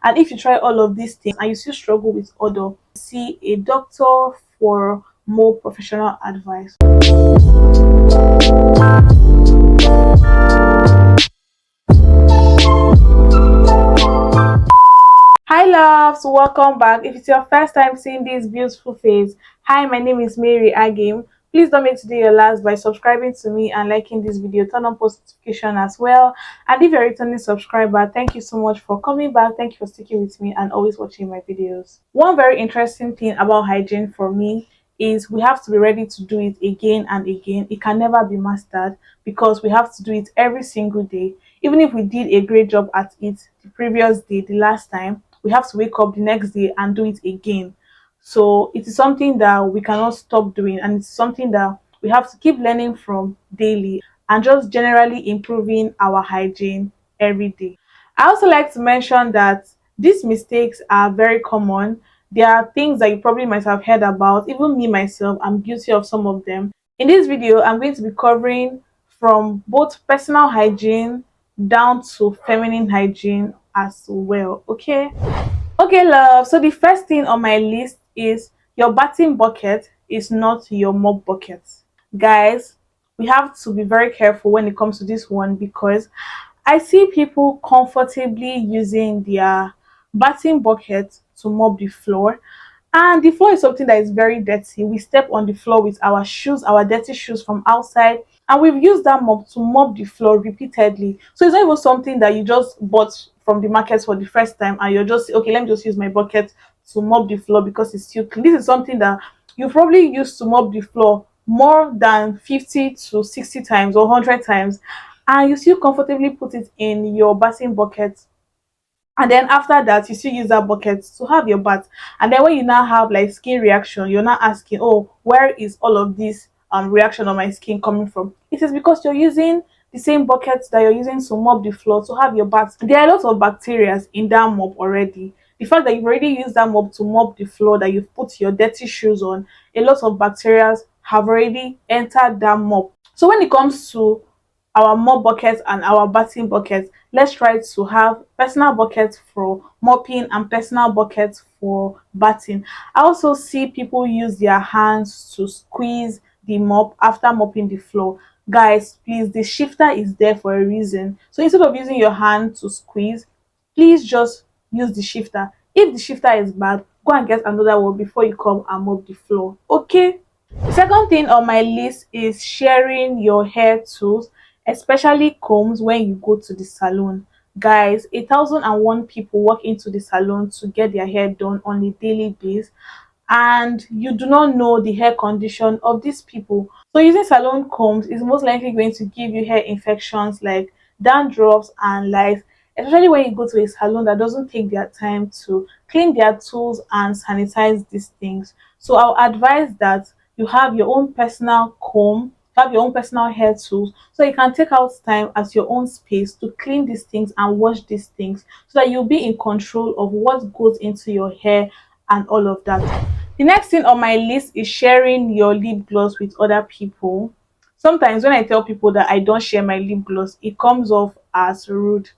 And if you try all of these things and you still struggle with odor, see a doctor for more professional advice. Hi loves, welcome back. If it's your first time seeing this beautiful face, hi, my name is Mary Agim. Please don't make today your last by subscribing to me and liking this video. Turn on post notification as well. And if you're a returning subscriber, thank you so much for coming back. Thank you for sticking with me and always watching my videos. One very interesting thing about hygiene for me is we have to be ready to do it again and again. It can never be mastered because we have to do it every single day. Even if we did a great job at it the previous day, the last time, we have to wake up the next day and do it again. So it is something that we cannot stop doing, and it's something that we have to keep learning from daily and just generally improving our hygiene every day. I also like to mention that these mistakes are very common. There are things that you probably might have heard about. Even me myself, I'm guilty of some of them. In this video, I'm going to be covering from both personal hygiene down to feminine hygiene as well. Okay, love. So the first thing on my list is your bathing bucket is not your mop bucket. Guys, we have to be very careful when it comes to this one because I see people comfortably using their bathing bucket to mop the floor. And the floor is something that is very dirty. We step on the floor with our shoes, our dirty shoes from outside, and we've used that mop to mop the floor repeatedly. So it's not even something that you just bought from the market for the first time and you're just okay, let me just use my bucket to mop the floor because it's still clean. This is something that you probably used to mop the floor more than 50 to 60 times or 100 times, and you still comfortably put it in your bathing bucket, and then after that you still use that bucket to have your bath. And then when you now have like skin reaction, you're not asking, oh, where is all of this reaction on my skin coming from? It is because you're using the same bucket that you're using to mop the floor to have your bath. There are lots of bacteria in that mop already. The fact that you've already used that mop to mop the floor, that you've put your dirty shoes on, a lot of bacteria have already entered that mop. So when it comes to our mop buckets and our bathing buckets, let's try to have personal buckets for mopping and personal buckets for bathing. I also see people use their hands to squeeze the mop after mopping the floor. Guys, please, the shifter is there for a reason. So instead of using your hand to squeeze, please just use the shifter. If the shifter is bad, go and get another one before you come and mop the floor. Okay? The second thing on my list is sharing your hair tools, especially combs when you go to the salon. Guys, 1,001 people walk into the salon to get their hair done on a daily basis, and you do not know the hair condition of these people. So using salon combs is most likely going to give you hair infections like dandruffs and lice, especially when you go to a salon that doesn't take their time to clean their tools and sanitize these things. So I'll advise that you have your own personal comb, have your own personal hair tools, so you can take out time at your own space to clean these things and wash these things so that you'll be in control of what goes into your hair and all of that. The next thing on my list is sharing your lip gloss with other people. Sometimes when I tell people that I don't share my lip gloss, it comes off as rude.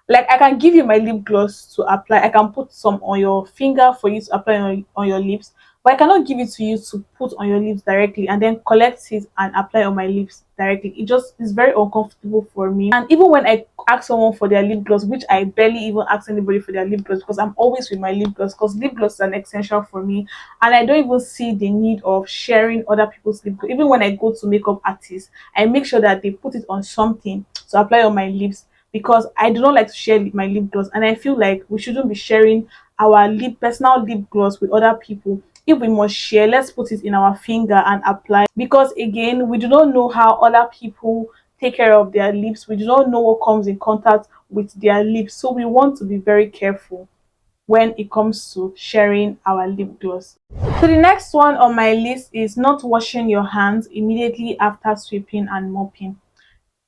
Like, I can give you my lip gloss to apply, I can put some on your finger for you to apply on your lips, but I cannot give it to you to put on your lips directly and then collect it and apply on my lips directly. It just is very uncomfortable for me. And even when I ask someone for their lip gloss, which I barely even ask anybody for their lip gloss because I'm always with my lip gloss, because lip gloss is an essential for me, and I don't even see the need of sharing other people's lip gloss. Even when I go to makeup artists, I make sure that they put it on something to apply on my lips, because I do not like to share my lip gloss, and I feel like we shouldn't be sharing our personal lip gloss with other people. If we must share, let's put it in our finger and apply, because again, we do not know how other people take care of their lips. We do not know what comes in contact with their lips, so we want to be very careful when it comes to sharing our lip gloss. So the next one on my list is not washing your hands immediately after sweeping and mopping.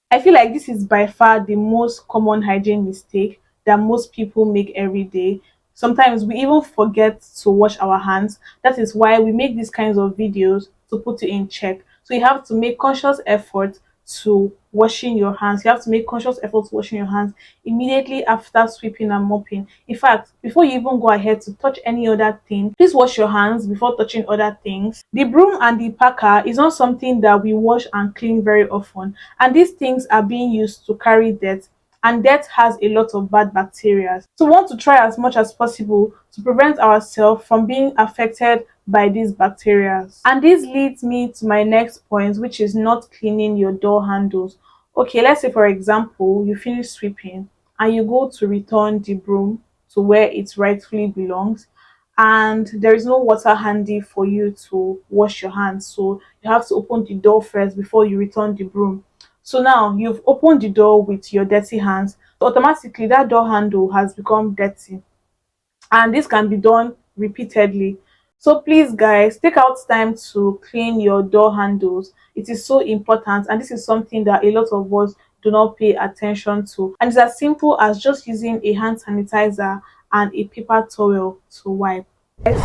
I feel like this is by far the most common hygiene mistake that most people make every day. Sometimes we even forget to wash our hands. That is why we make these kinds of videos, to put you in check. So you have to make conscious effort to washing your hands. You have to make conscious efforts washing your hands immediately after sweeping and mopping. In fact, before you even go ahead to touch any other thing, please wash your hands before touching other things. The broom and the packer is not something that we wash and clean very often, and these things are being used to carry dirt, and dirt has a lot of bad bacteria. So we want to try as much as possible to prevent ourselves from being affected by these bacteria. And this leads me to my next point, which is not cleaning your door handles. Okay, let's say for example, you finish sweeping and you go to return the broom to where it rightfully belongs, and there is no water handy for you to wash your hands, so you have to open the door first before you return the broom. So now you've opened the door with your dirty hands, so automatically that door handle has become dirty, and this can be done repeatedly. So please guys, take out time to clean your door handles. It is so important, and this is something that a lot of us do not pay attention to, and it's as simple as just using a hand sanitizer and a paper towel to wipe.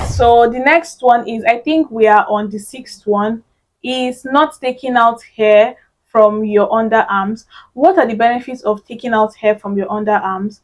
So the next one is, I think we are on the sixth one, is not taking out hair from your underarms. What are the benefits of taking out hair from your underarms?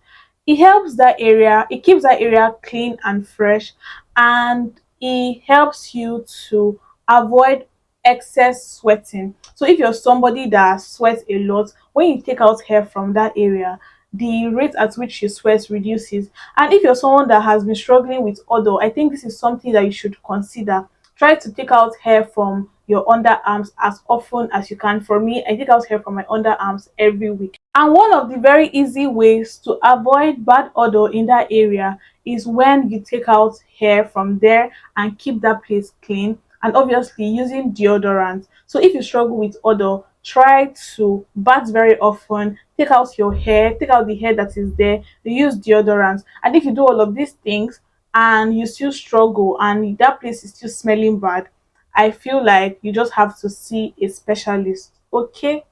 It helps that area, it keeps that area clean and fresh, and it helps you to avoid excess sweating. So if you're somebody that sweats a lot, when you take out hair from that area, the rate at which you sweat reduces. And if you're someone that has been struggling with odor, I think this is something that you should consider. Try to take out hair from your underarms as often as you can. For me, I take out hair from my underarms every week. And one of the very easy ways to avoid bad odor in that area is when you take out hair from there and keep that place clean, and obviously using deodorant. So if you struggle with odor, try to bath very often, take out your hair, take out the hair that is there, you use deodorant. And if you do all of these things and you still struggle and that place is still smelling bad, I feel like you just have to see a specialist. Okay,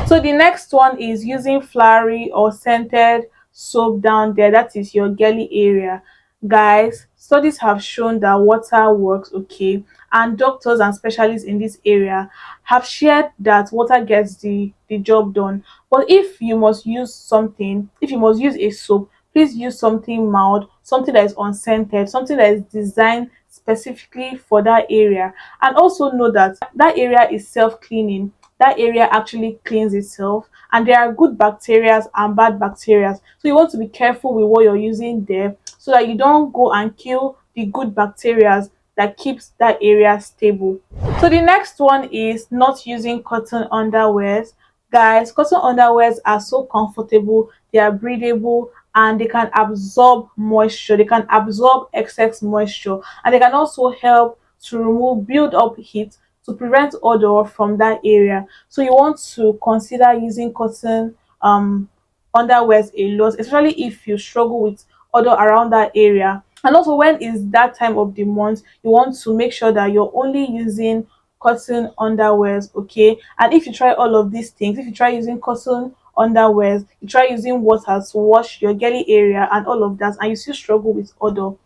so the next one is using flowery or scented soap down there, that is your girly area. Guys, studies have shown that water works, okay, and doctors and specialists in this area have shared that water gets the job done. But if you must use something, if you must use a soap, please use something mild, something that is unscented, something that is designed specifically for that area. And also know that that area is self-cleaning, that area actually cleans itself, and there are good bacteria and bad bacteria, so you want to be careful with what you're using there so that you don't go and kill the good bacteria that keeps that area stable. So the next one is not using cotton underwears. Guys, cotton underwears are so comfortable, they are breathable, and they can absorb moisture, they can absorb excess moisture, and they can also help to remove build up heat, to prevent odor from that area. So you want to consider using cotton underwears a lot, especially if you struggle with odor around that area. And also, when is that time of the month, you want to make sure that you're only using cotton underwears, okay? And if you try all of these things, if you try using cotton underwears, you try using water to wash your girly area and all of that, and you still struggle with odor,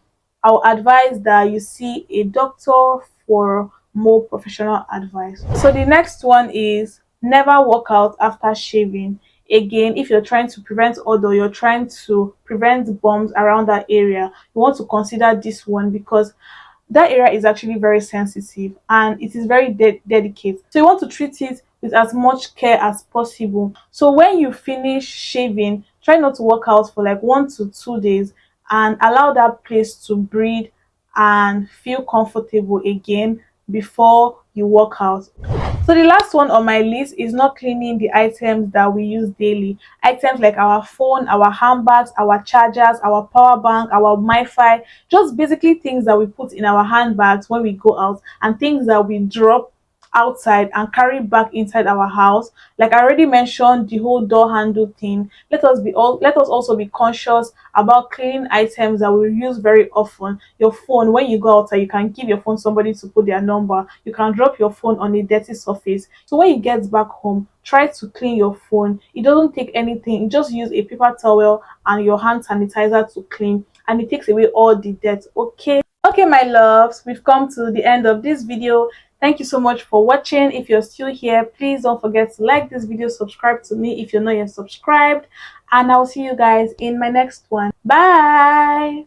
I'll advise that you see a doctor for more professional advice. So the next one is never work out after shaving. Again, if you're trying to prevent odor, you're trying to prevent bumps around that area, you want to consider this one, because that area is actually very sensitive and it is very delicate. So you want to treat it with as much care as possible. So when you finish shaving, try not to work out for like 1 to 2 days, and allow that place to breathe and feel comfortable again before you work out. So the last one on my list is not cleaning the items that we use daily. Items like our phone, our handbags, our chargers, our power bank, our Wi-Fi, just basically things that we put in our handbags when we go out, and things that we drop outside and carry back inside our house. Like I already mentioned, the whole door handle thing. Let us also be conscious about cleaning items that we use very often. Your phone, when you go outside, you can give your phone somebody to put their number. You can drop your phone on a dirty surface. So when you get back home, try to clean your phone. It doesn't take anything. You just use a paper towel and your hand sanitizer to clean, and it takes away all the dirt. Okay, my loves, we've come to the end of this video. Thank you so much for watching. If you're still here, please don't forget to like this video, subscribe to me if you're not yet subscribed, and I'll see you guys in my next one. Bye.